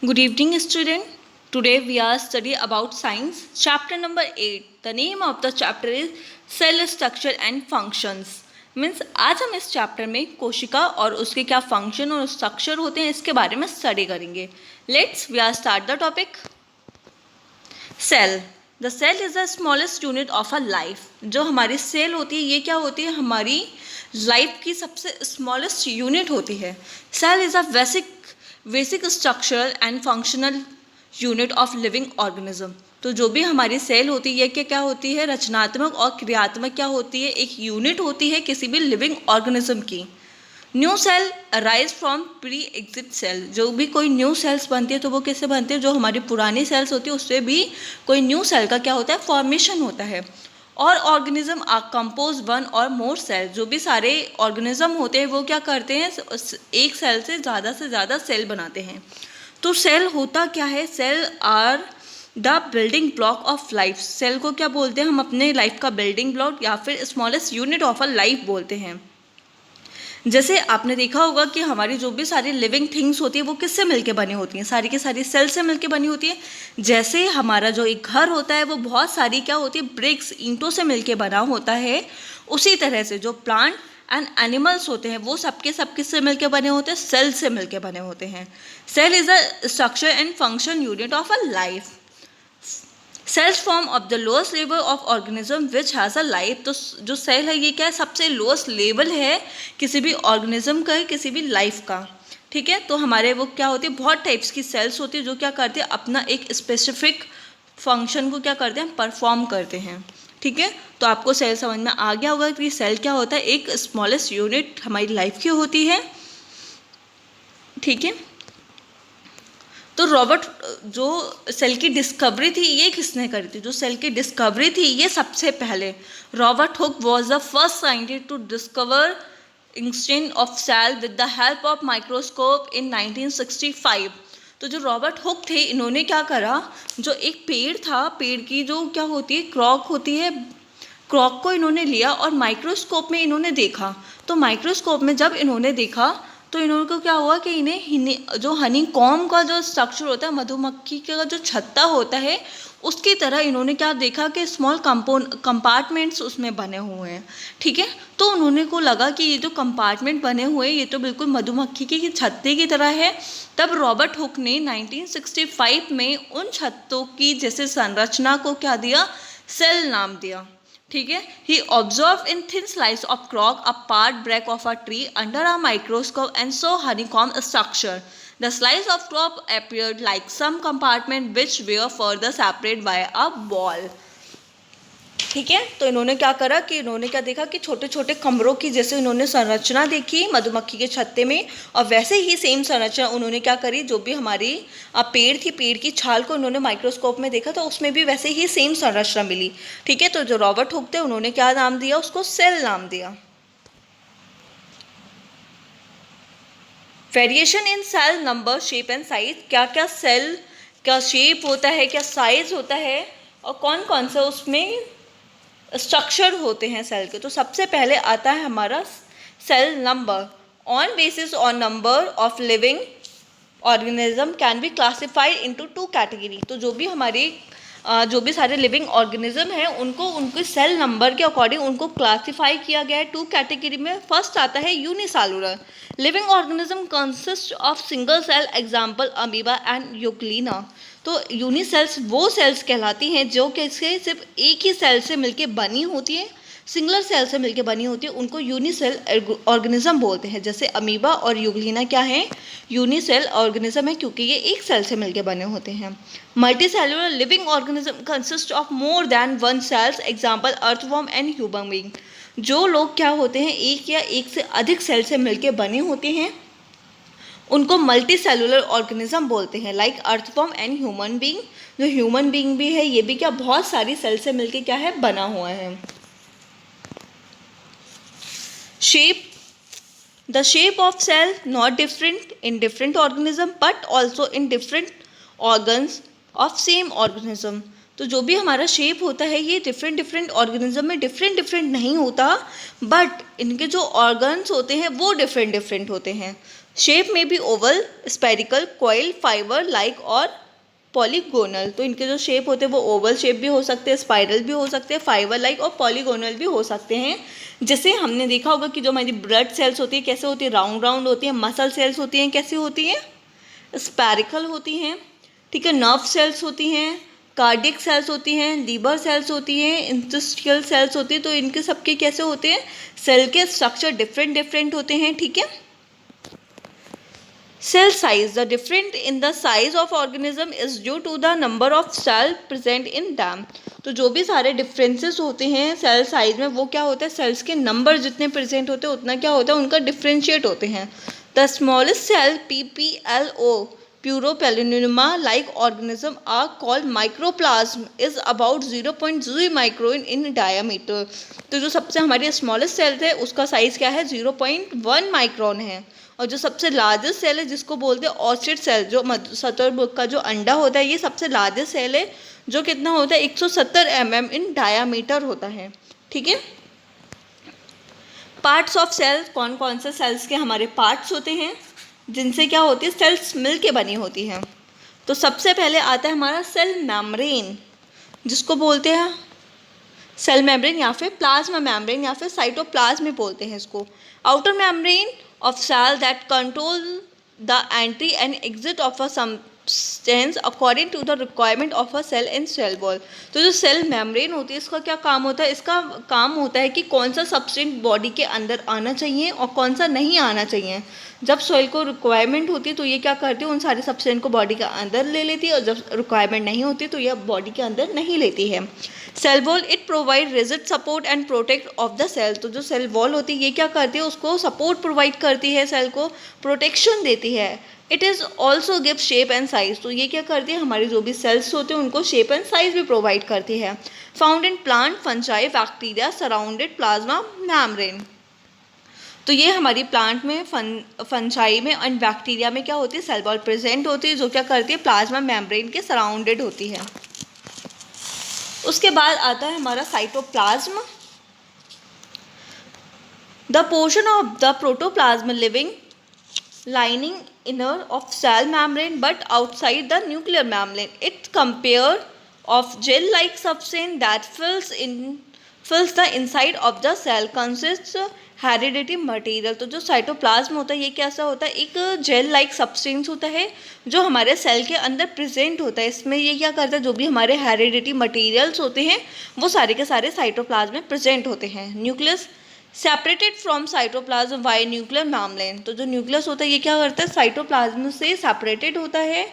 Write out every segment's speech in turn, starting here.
Good evening, student. Today we are studying about science. Chapter number 8. The name of the chapter is Cell Structure and Functions. Means आज हम इस chapter में कोशिका और उसके क्या फंक्शन और स्ट्रक्चर होते हैं इसके बारे में स्टडी करेंगे. Let's we are start the topic. Cell. The cell is the smallest unit of a life. जो हमारी सेल होती है ये क्या होती है, हमारी लाइफ की सबसे स्मॉलेस्ट यूनिट होती है. Cell is a basic structural and functional unit of living organism. तो जो भी हमारी सेल होती है ये क्या होती है, रचनात्मक और क्रियात्मक क्या होती है, एक यूनिट होती है किसी भी लिविंग ऑर्गेनिज्म की. New cell arise from pre exit cell. जो भी कोई न्यू सेल्स बनती है तो वो किससे बनती है, जो हमारी पुरानी सेल्स होती है उससे भी कोई न्यू सेल का क्या होता है, फॉर्मेशन होता है. और ऑर्गेनिज्म आर कंपोज वन और मोर सेल. जो भी सारे ऑर्गेनिज्म होते हैं वो क्या करते हैं, एक सेल से ज़्यादा सेल बनाते हैं. तो सेल होता क्या है, cell are the building block of life. Cell को क्या बोलते हैं हम, अपने लाइफ का बिल्डिंग ब्लॉक या फिर smallest unit of a life बोलते हैं. जैसे आपने देखा होगा कि हमारी जो भी सारी लिविंग थिंग्स होती है वो किससे मिलके बनी होती हैं, सारी की सारी सेल से मिलके बनी होती है. जैसे हमारा जो एक घर होता है वो बहुत सारी क्या होती है, ब्रिक्स, ईंटों से मिलके बना होता है. उसी तरह से जो प्लांट एंड एनिमल्स होते हैं वो सबके सब किससे मिलके बने होते हैं, सेल से मिलके बने होते हैं. Cell is a structure and function unit of a life. Cells form of the lowest level of organism which has a life. तो जो सेल है ये क्या है, सबसे लोएस्ट लेवल है किसी भी ऑर्गेनिज्म का, किसी भी लाइफ का. ठीक है, तो हमारे वो क्या होती है, बहुत टाइप्स की सेल्स होती है जो क्या करते हैं, अपना एक स्पेसिफिक फंक्शन को क्या करते हैं, परफॉर्म करते हैं. ठीक है, तो आपको सेल समझ में आ गया होगा कि सेल क्या होता है, एक स्मॉलेस्ट यूनिट हमारी लाइफ की होती है. ठीक है, तो रॉबर्ट, जो सेल की डिस्कवरी थी ये किसने करी थी, जो सेल की डिस्कवरी थी ये सबसे पहले Robert Hooke was the first scientist to discover exchange of cell with the help of microscope in 1965. तो जो रॉबर्ट हुक थे इन्होंने क्या करा, जो एक पेड़ था, पेड़ की जो क्या होती है, क्रॉक होती है, क्रॉक को इन्होंने लिया और माइक्रोस्कोप में इन्होंने देखा. तो माइक्रोस्कोप में जब इन्होंने देखा तो इन्होंने को क्या हुआ कि इन्हें जो हनी कॉम का जो स्ट्रक्चर होता है, मधुमक्खी का जो छत्ता होता है उसकी तरह इन्होंने क्या देखा कि स्मॉल कंपार्टमेंट्स उसमें बने हुए हैं. ठीक है, तो उन्होंने को लगा कि ये जो कंपार्टमेंट बने हुए हैं ये तो बिल्कुल मधुमक्खी के छत्ते की तरह है. तब रॉबर्ट हुक ने 1965 में उन छत्तों की जैसे संरचना को क्या दिया, सेल नाम दिया. ठीक है, he observed in thin slice of cork a part bark of a tree under a microscope and saw honeycomb structure. The slice of cork appeared like some compartment which were further separated by a wall. ठीक है, तो इन्होंने क्या करा कि इन्होंने क्या देखा कि छोटे छोटे कमरों की जैसे इन्होंने संरचना देखी मधुमक्खी के छत्ते में, और वैसे ही सेम संरचना उन्होंने क्या करी, जो भी हमारी पेड़ थी, पेड़ की छाल को उन्होंने माइक्रोस्कोप में देखा तो उसमें भी वैसे ही सेम संरचना मिली. ठीक है, तो जो रॉबर्ट हुक थे उन्होंने क्या नाम दिया, उसको सेल नाम दिया. Variation in cell number, shape and size. क्या क्या सेल का शेप होता है, क्या साइज होता है, और कौन कौन सा उसमें स्ट्रक्चर होते हैं सेल के. तो सबसे पहले आता है हमारा cell number. On basis on number of living organism can be classified into 2 category. तो जो भी हमारी जो भी सारे लिविंग ऑर्गेनिज्म हैं उनको उनके सेल नंबर के अकॉर्डिंग उनको क्लासिफाई किया गया है 2 कैटेगरी में. फर्स्ट आता है unicellular. Living organism consist of single cell, example amoeba and euglena. तो यूनिसेल्स वो सेल्स कहलाती हैं जो कि सिर्फ एक ही सेल से मिलके बनी होती है, सिंगुलर सेल से मिलके बनी होती है, उनको यूनिसेल ऑर्गेनिज्म बोलते हैं. जैसे अमीबा और यूग्लिना क्या है, यूनिसेल ऑर्गेनिज्म है क्योंकि ये एक सेल से मिलके बने होते हैं. Multi cellular living organism consist of more than 1 cells, example earthworm and human being. जो लोग क्या होते हैं, एक या एक से अधिक सेल से मिलके बने होते हैं उनको मल्टी सेलुलर ऑर्गेनिज्म बोलते हैं, like earthworm and human being. जो ह्यूमन बीइंग भी है ये भी क्या बहुत सारी सेल से मिलके क्या है, बना हुआ है. Shape. The shape of cell not different in different organism but also in different organs of same organism. तो जो भी हमारा शेप होता है ये डिफरेंट ऑर्गेनिज्म में डिफरेंट नहीं होता, बट इनके जो ऑर्गन्स होते हैं वो डिफरेंट होते हैं. शेप में भी Oval, spherical, coil, fibre like और पॉलीगोनल। तो इनके जो शेप होते हैं वो ओवल शेप भी हो सकते हैं, स्पाइरल भी हो सकते हैं, फाइबर लाइक और पॉलीगोनल भी हो सकते हैं। जैसे हमने देखा होगा कि जो हमारी ब्लड सेल्स होती है कैसे होती है, राउंड राउंड होती है। मसल सेल्स होती हैं कैसी होती हैं, स्पेरिकल होती हैं, ठीक है। नर्व सेल्स होती हैं, कार्डियक सेल्स होती हैं, लीवर सेल्स होती हैं, इंटेस्टिनल सेल्स होती हैं। तो इनके सबके कैसे होते हैं, सेल के स्ट्रक्चर डिफरेंट डिफरेंट होते हैं, ठीक है। Cell size. The difference in the size of organism is due to the number of cell present in them. तो जो भी सारे डिफरेंसेस होते हैं सेल साइज में वो क्या होता है, सेल्स के नंबर जितने प्रेजेंट होते हैं उतना क्या होता है, उनका डिफ्रेंशिएट होते हैं। The smallest cell PPLO pleuropneumonia like organism are called microplasm is about 0.0 micron in diameter. तो जो सबसे हमारी स्मॉलेस्ट सेल है उसका साइज क्या है, 0.1 माइक्रोन है। और जो सबसे लार्जेस्ट सेल है जिसको बोलते हैं ऑस्ट्रिच सेल, जो शुतुरमुर्ग का जो अंडा होता है ये सबसे लार्जेस्ट सेल है जो कितना होता है 170 mm इन डायामीटर होता है, ठीक है। पार्ट्स ऑफ सेल, कौन कौन से सेल्स के हमारे पार्ट्स होते हैं जिनसे क्या होती है सेल्स मिल के बनी होती हैं। तो सबसे पहले आता है हमारा सेल मेम्ब्रेन, जिसको बोलते हैं सेल मेम्ब्रेन या फिर प्लाज्मा मेम्ब्रेन या फिर साइटोप्लाज्म बोलते हैं इसको। Outer membrane of cell that control the entry and exit of a substance according to the requirement of a cell and cell wall। तो जो सेल मेम्ब्रेन होती है इसका क्या काम होता है, इसका काम होता है कि कौन सा सब्सटेंस बॉडी के अंदर आना चाहिए और कौन सा नहीं आना चाहिए। जब सेल को रिक्वायरमेंट होती है तो ये क्या करती है, उन सारे सब्सटेंस को बॉडी के अंदर ले लेती है, और जब रिक्वायरमेंट नहीं होती तो यह बॉडी के अंदर नहीं लेती है। Cell wall it provide rigid support and protect of the cell. तो जो सेल वॉल होती है ये क्या करती है, उसको सपोर्ट प्रोवाइड करती है, सेल को प्रोटेक्शन देती है। It is also give shape and size. तो ये क्या करती है, हमारे जो भी सेल्स होते हैं उनको शेप एंड साइज भी प्रोवाइड करती है। Found in plant, fungi, bacteria surrounded plasma membrane. तो ये हमारी प्लांट में फंजाई में एंड बैक्टीरिया में क्या होती है, सेल वॉल प्रेजेंट होती है जो क्या करती है प्लाज्मा मेम्ब्रेन के सराउंडेड होती है। उसके बाद आता है हमारा cytoplasm. The portion of the protoplasm living lining inner of cell membrane but outside the nuclear membrane. It compare of gel-like substance that fills the inside of the cell consists heredity material. तो जो cytoplasm होता है ये कैसा होता है, एक gel like substance होता है जो हमारे सेल के अंदर प्रेजेंट होता है। इसमें ये क्या करता है, जो भी हमारे हेरिडिटी मटेरियल्स होते हैं वो सारे के सारे साइटोप्लाज्म में प्रेजेंट होते हैं। Nucleus separated from cytoplasm bye nuclear membrane. तो जो न्यूक्लियस होता है ये क्या करता है, साइटोप्लाज्म से सेपरेटेड होता है।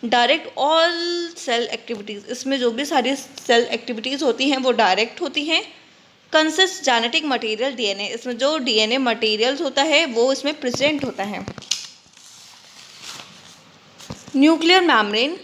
डायरेक्ट ऑल सेल एक्टिविटीज़, इसमें जो भी सारी सेल एक्टिविटीज़ होती हैं वो डायरेक्ट होती हैं। कंसिस्ट जेनेटिक मटेरियल डीएनए, इसमें जो डीएनए मटेरियल्स होता है वो इसमें प्रेजेंट होता है। Nuclear membrane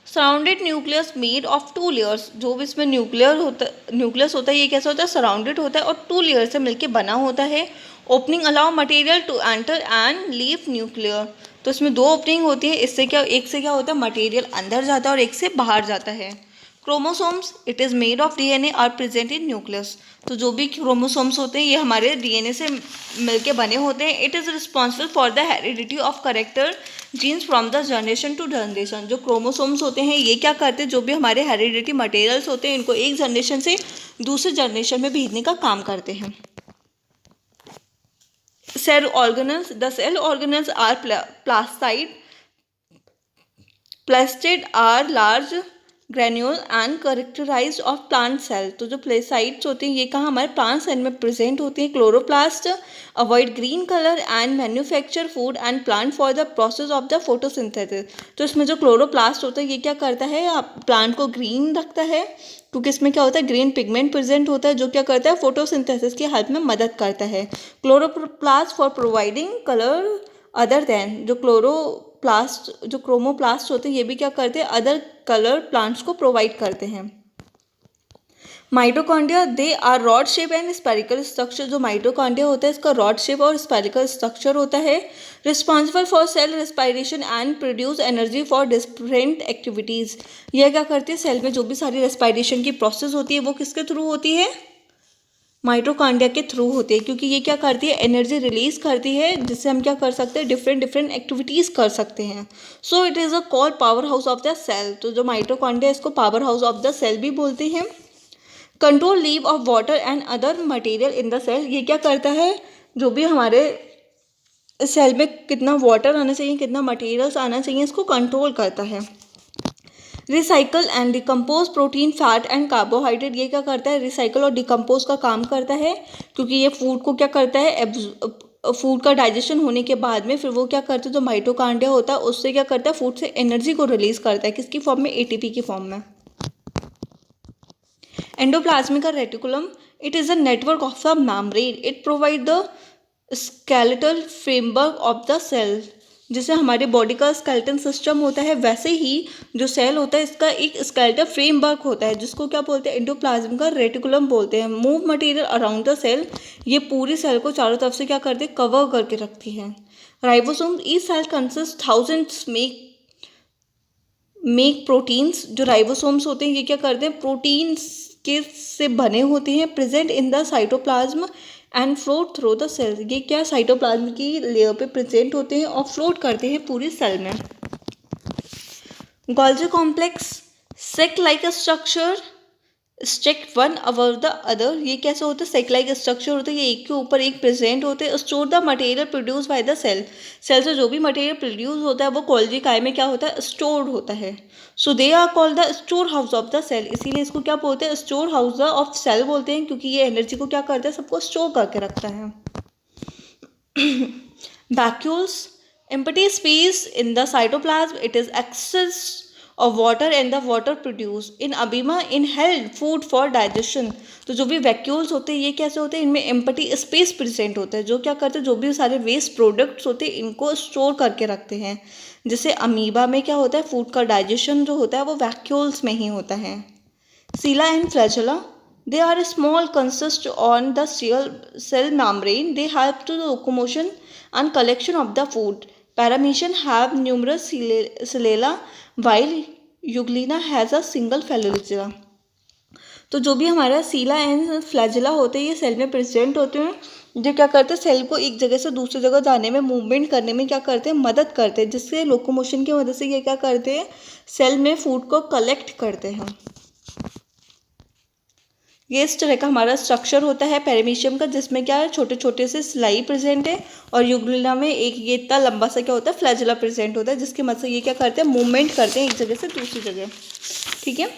surrounded nucleus made of 2 layers. जो भी इसमें न्यूक्लियस होता है ये कैसा होता है, सराउंडेड होता है और 2 लेयर से मिलके बना होता है। Opening allow material to enter and leave nuclear. तो इसमें 2 ओपनिंग होती है, इससे क्या, एक से क्या होता है मटेरियल अंदर जाता है और एक से बाहर जाता है। Chromosomes it is made of DNA are present in nucleus. तो जो भी क्रोमोसोम्स होते हैं ये हमारे डीएनए से मिलके बने होते हैं। It is responsible for the heredity of character genes from the generation to generation. जो क्रोमोसोम्स होते हैं ये क्या करते हैं, जो भी हमारे हेरिडिटी मटेरियल्स होते हैं इनको एक जनरेशन से दूसरे जनरेशन में भेजने का काम करते हैं। Cell organelles, the cell organelles are plastid are large granule and characterized of plant cell. तो जो प्लेसाइड्स होते हैं ये कहाँ हमारे प्लांट सेल में प्रेजेंट होती हैं। Chloroplast avoid green colour and manufacture food and plant for the process of the photosynthesis. तो इसमें जो क्लोरोप्लास्ट होता है ये क्या करता है, प्लांट को ग्रीन रखता है क्योंकि इसमें क्या होता है ग्रीन पिगमेंट प्रेजेंट होता है जो क्या करता है फोटोसिंथेसिस की हेल्प में मदद करता है। Chloroplast for providing colour other than, जो क्रोमोप्लास्ट होते हैं ये भी क्या करते हैं अदर कलर प्लांट्स को प्रोवाइड करते हैं। Mitochondria they are rod shape and spherical structure. जो माइटोकॉन्ड्रिया होता है इसका रॉड शेप और स्पेरिकल स्ट्रक्चर होता है। Responsible for cell respiration and produce energy for different activities. यह क्या करती है, सेल में जो भी सारी रेस्पिरेशन की प्रोसेस होती है वो किसके थ्रू होती है, माइटोकॉन्ड्रिया के थ्रू होती है, क्योंकि ये क्या करती है, एनर्जी रिलीज करती है, जिससे हम क्या कर सकते हैं, डिफरेंट डिफरेंट एक्टिविटीज़ कर सकते हैं. So it is a called power house of the cell. तो जो माइटोकॉन्ड्रिया इसको power house of the cell भी बोलते हैं. Control leave of water and other material in the cell. ये क्या करता है, जो भी हमारे सेल में कितना वाटर आना चाहिए, कितना मटेरियल्स आना चाहिए, इसको कंट्रोल करता है. Recycle and decompose protein, fat and carbohydrate. ये क्या करता है, रिसाइकल और डिकम्पोज का काम करता है, क्योंकि ये फूड को क्या करता है, फूड का डाइजेशन होने के बाद में फिर वो क्या करता है, जो माइटोकॉन्ड्रिया होता है उससे क्या करता है, फूड से एनर्जी को रिलीज करता है. किसकी फॉर्म में, एटीपी की फॉर्म में. Endoplasmic reticulum, it is a network of the membrane. It provide the skeletal framework of the cell. जैसे हमारे बॉडी का स्केलेटन सिस्टम होता है, वैसे ही जो सेल होता है इसका एक स्केलेटल फ्रेमवर्क होता है, जिसको क्या बोलते हैं, एंडोप्लाज्मिक रेटिकुलम बोलते हैं. Move material around the cell. ये पूरी सेल को चारों तरफ से क्या करते हैं, कवर करके रखती है. Ribosome, each cell consist thousands make proteins. जो राइबोसोम्स होते हैं ये क्या करते हैं, प्रोटीन्स के से बने होते हैं. Present in the cytoplasm and float through the cell. ये क्या साइटोप्लाज्म की लेयर पे प्रेजेंट होते हैं और फ्लोट करते हैं पूरी सेल में. Golgi complex, sac like structure stacked one over the other. ये कैसे होता है, सेक लाइक स्ट्रक्चर होता है, ये एक के ऊपर एक प्रेजेंट होते हैं. Store the material produce by the cell. Cell से जो भी मटेरियल प्रोड्यूस होता है वो गोल्जी काय में क्या होता है, स्टोर्ड होता है. So they are called the store house of the cell. इसीलिए इसको क्या बोलते हैं, स्टोर हाउस ऑफ सेल बोलते हैं, क्योंकि ये एनर्जी को क्या करता है, सबको स्टोर करके रखता है. Vacuoles, empty space in the cytoplasm. It is excess of water and the water produced in amoeba inhaled food for digestion. तो जो भी वैक्यूल्स होते हैं ये कैसे होते हैं, इनमें एम्पटी स्पेस प्रेजेंट होता है, जो क्या करते हैं, जो भी सारे वेस्ट प्रोडक्ट्स होते हैं इनको स्टोर करके रखते हैं. जैसे अमीबा में क्या होता है, फूड का डाइजेशन जो होता है वो वैक्यूल्स में ही होता है. सीला and flagella, they are small, consist on the cell membrane. They help to the locomotion and collection of the food. Paramecium have numerous cilia while Euglena has a single flagella. तो जो भी हमारा सीला and flagella होते हैं ये cell में present होते हैं, जो क्या करते हैं, सेल को एक जगह से दूसरी जगह जाने में, मूवमेंट करने में क्या करते हैं, मदद करते हैं, जिससे लोकोमोशन की मदद से ये क्या करते हैं, सेल में फूड को कलेक्ट करते हैं. ये इस तरह का हमारा स्ट्रक्चर होता है पेरिमीशियम का, जिसमें क्या है, छोटे छोटे से सिलाई प्रेजेंट है, और यूग्लिना में एक ये इतना लंबा सा क्या होता है, फ्लैजेला प्रेजेंट होता है, जिसकी मदद से ये क्या करते हैं, मूवमेंट करते हैं एक जगह से दूसरी जगह. ठीक है.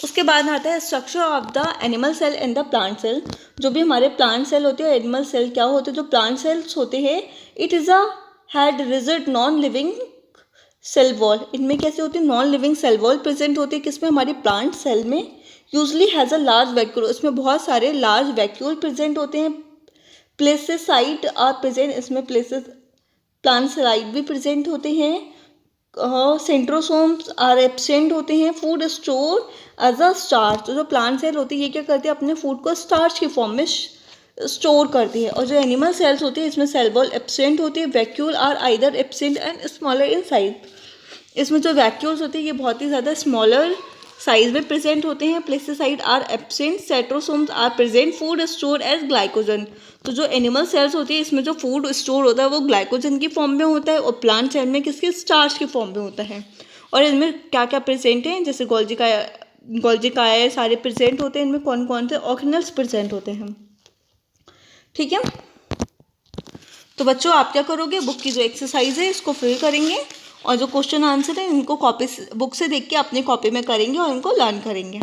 उसके बाद आता है structure of the animal cell and the plant cell. जो भी हमारे प्लांट सेल होते हैं, एनिमल सेल क्या होते हैं, जो प्लांट सेल्स होते हैं, it is a had rigid non living cell wall. इनमें कैसे होती है, non living cell wall present होती है. किसमें, हमारी प्लांट सेल में. Usually has a large vacuole. इसमें बहुत सारे लार्ज वैक्यूल प्रेजेंट होते हैं. Plastids are present. इसमें प्लेसेस प्लांट साइड भी प्रेजेंट होते हैं. सेंट्रोसोम्स आर एब्सेंट होते हैं. Food store as a starch. तो जो प्लांट सेल होती है ये क्या करती है, अपने फूड को स्टार्च की फॉर्म में स्टोर करती है. और जो एनिमल सेल्स होती है इसमें सेल वॉल एब्सेंट होती है. Vacuole are either absent and smaller in size. इसमें जो वैक्यूल्स होती है ये बहुत ही ज़्यादा स्मॉलर साइज में प्रेजेंट होते हैं. Plastids are absent. Centrosomes are present. Food store as glycogen. तो जो एनिमल सेल्स होती है इसमें जो फूड स्टोर होता है वो ग्लाइकोजन की फॉर्म में होता है, और प्लांट सेल में किसके, स्टार्च की फॉर्म में होता है. और इनमें क्या क्या प्रेजेंट है, जैसे गोल्जिकाए सारे प्रेजेंट होते हैं. इनमें कौन कौन से ऑर्गेनल्स प्रेजेंट होते हैं. ठीक है. तो बच्चों आप क्या करोगे, बुक की जो एक्सरसाइज है इसको फिल करेंगे, और जो क्वेश्चन आंसर है इनको कॉपी बुक से देख के अपनी कॉपी में करेंगे और इनको लर्न करेंगे.